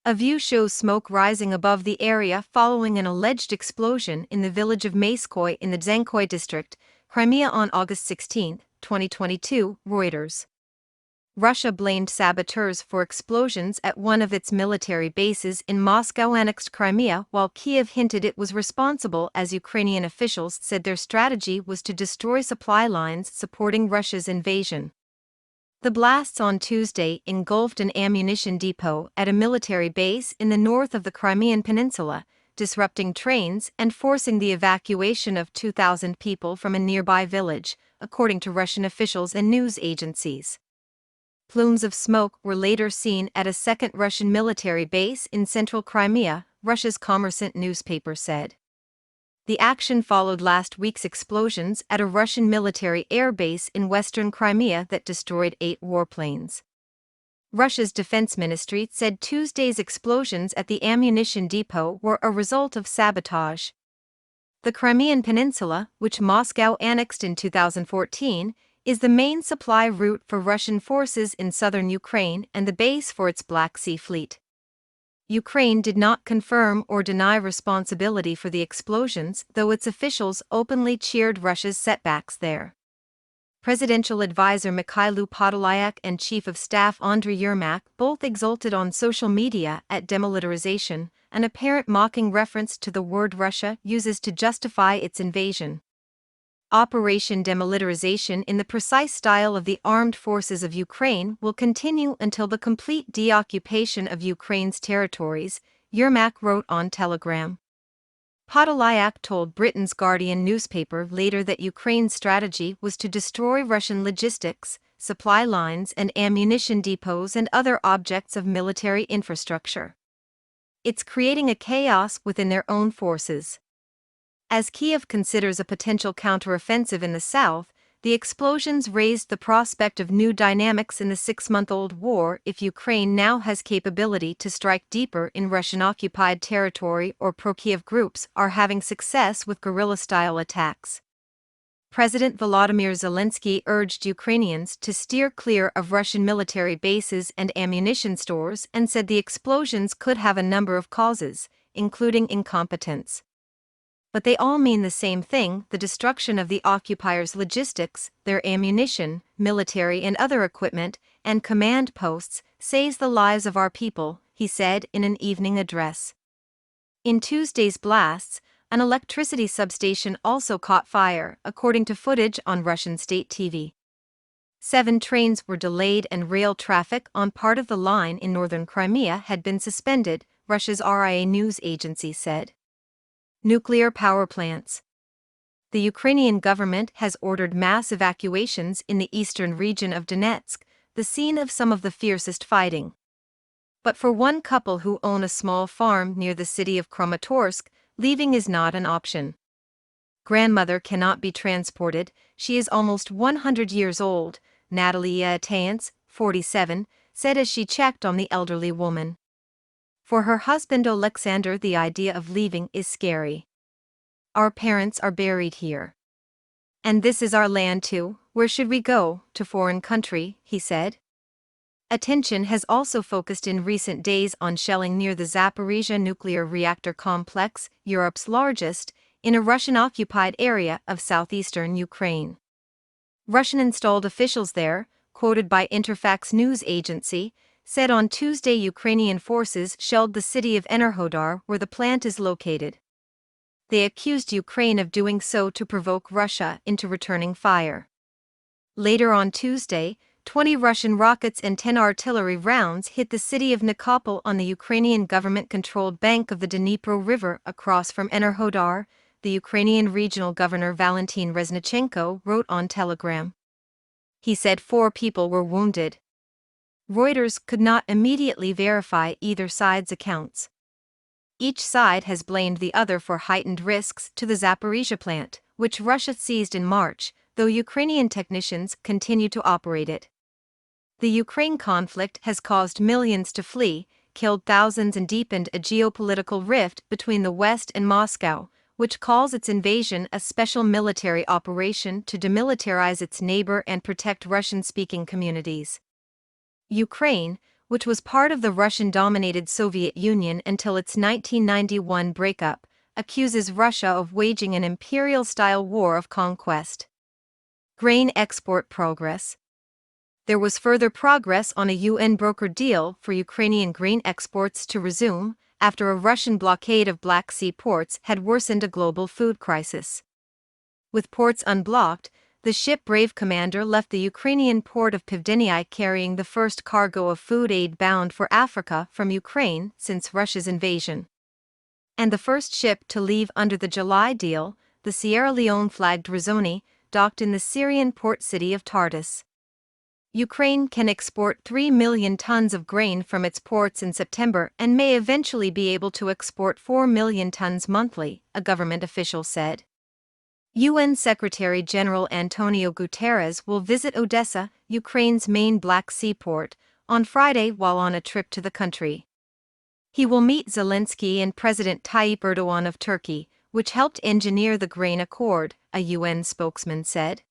A view shows smoke rising above the area following an alleged explosion in the village of Zelenskyy in the Zelenskyy district, Crimea on August 16, 2022, Reuters. Russia blamed saboteurs for explosions at one of its military bases in Moscow-annexed Crimea, while Kyiv hinted it was responsible, as Ukrainian officials said their strategy was to destroy supply lines supporting Russia's invasion. The blasts on Tuesday engulfed an ammunition depot at a military base in the north of the Crimean Peninsula, disrupting trains and forcing the evacuation of 2,000 people from a nearby village, according to Russian officials and news agencies. Plumes of smoke were later seen at a second Russian military base in central Crimea, Russia's Kommersant newspaper said. The action followed last week's explosions at a Russian military air base in western Crimea that destroyed 8 warplanes. Russia's defense ministry said Tuesday's explosions at the ammunition depot were a result of sabotage. The Crimean Peninsula, which Moscow annexed in 2014, is the main supply route for Russian forces in southern Ukraine and the base for its Black Sea Fleet. Ukraine did not confirm or deny responsibility for the explosions, though its officials openly cheered Russia's setbacks there. Presidential advisor Mikhailo Podolyak and Chief of Staff Andriy Yermak both exulted on social media at demilitarization, an apparent mocking reference to the word Russia uses to justify its invasion. Operation Demilitarization, in the precise style of the armed forces of Ukraine, will continue until the complete deoccupation of Ukraine's territories, Yermak wrote on Telegram. Podolyak told Britain's Guardian newspaper later that Ukraine's strategy was to destroy Russian logistics, supply lines and ammunition depots and other objects of military infrastructure. It's creating a chaos within their own forces. As Kyiv considers a potential counteroffensive in the south, the explosions raised the prospect of new dynamics in the 6-month-old war if Ukraine now has capability to strike deeper in Russian-occupied territory or pro-Kyiv groups are having success with guerrilla-style attacks. President Vladimir Zelenskyy urged Ukrainians to steer clear of Russian military bases and ammunition stores and said the explosions could have a number of causes, including incompetence. But they all mean the same thing: the destruction of the occupiers' logistics, their ammunition, military and other equipment, and command posts, saves the lives of our people, he said in an evening address. In Tuesday's blasts, an electricity substation also caught fire, according to footage on Russian state TV. 7 trains were delayed and rail traffic on part of the line in northern Crimea had been suspended, Russia's RIA news agency said. Nuclear power plants. The Ukrainian government has ordered mass evacuations in the eastern region of Donetsk, the scene of some of the fiercest fighting. But for one couple who own a small farm near the city of Kramatorsk, leaving is not an option. Grandmother cannot be transported, she is almost 100 years old, Natalia Tayance, 47, said as she checked on the elderly woman. For her husband Alexander, the idea of leaving is scary. Our parents are buried here. And this is our land too. Where should we go? To foreign country, he said. Attention has also focused in recent days on shelling near the Zaporizhzhia nuclear reactor complex, Europe's largest, in a Russian-occupied area of southeastern Ukraine. Russian-installed officials there, quoted by Interfax news agency, said on Tuesday Ukrainian forces shelled the city of Enerhodar where the plant is located. They accused Ukraine of doing so to provoke Russia into returning fire. Later on Tuesday, 20 Russian rockets and 10 artillery rounds hit the city of Nikopol on the Ukrainian government-controlled bank of the Dnipro River across from Enerhodar, the Ukrainian regional governor Valentin Reznichenko wrote on Telegram. He said 4 people were wounded. Reuters could not immediately verify either side's accounts. Each side has blamed the other for heightened risks to the Zaporizhzhia plant, which Russia seized in March, though Ukrainian technicians continue to operate it. The Ukraine conflict has caused millions to flee, killed thousands and deepened a geopolitical rift between the West and Moscow, which calls its invasion a special military operation to demilitarize its neighbor and protect Russian-speaking communities. Ukraine, which was part of the Russian-dominated Soviet Union until its 1991 breakup, accuses Russia of waging an imperial-style war of conquest. Grain export progress. There was further progress on a UN-brokered deal for Ukrainian grain exports to resume after a Russian blockade of Black Sea ports had worsened a global food crisis. With ports unblocked, the ship Brave Commander left the Ukrainian port of Putin carrying the first cargo of food aid bound for Africa from Ukraine since Russia's invasion. And the first ship to leave under the July deal, the Sierra Leone-flagged Rizzoni, docked in the Syrian port city of Tartus. Ukraine can export 3 million tons of grain from its ports in September and may eventually be able to export 4 million tons monthly, a government official said. UN Secretary-General Antonio Guterres will visit Odessa, Ukraine's main Black Sea port, on Friday while on a trip to the country. He will meet Zelenskyy and President Tayyip Erdogan of Turkey, which helped engineer the grain accord, a UN spokesman said.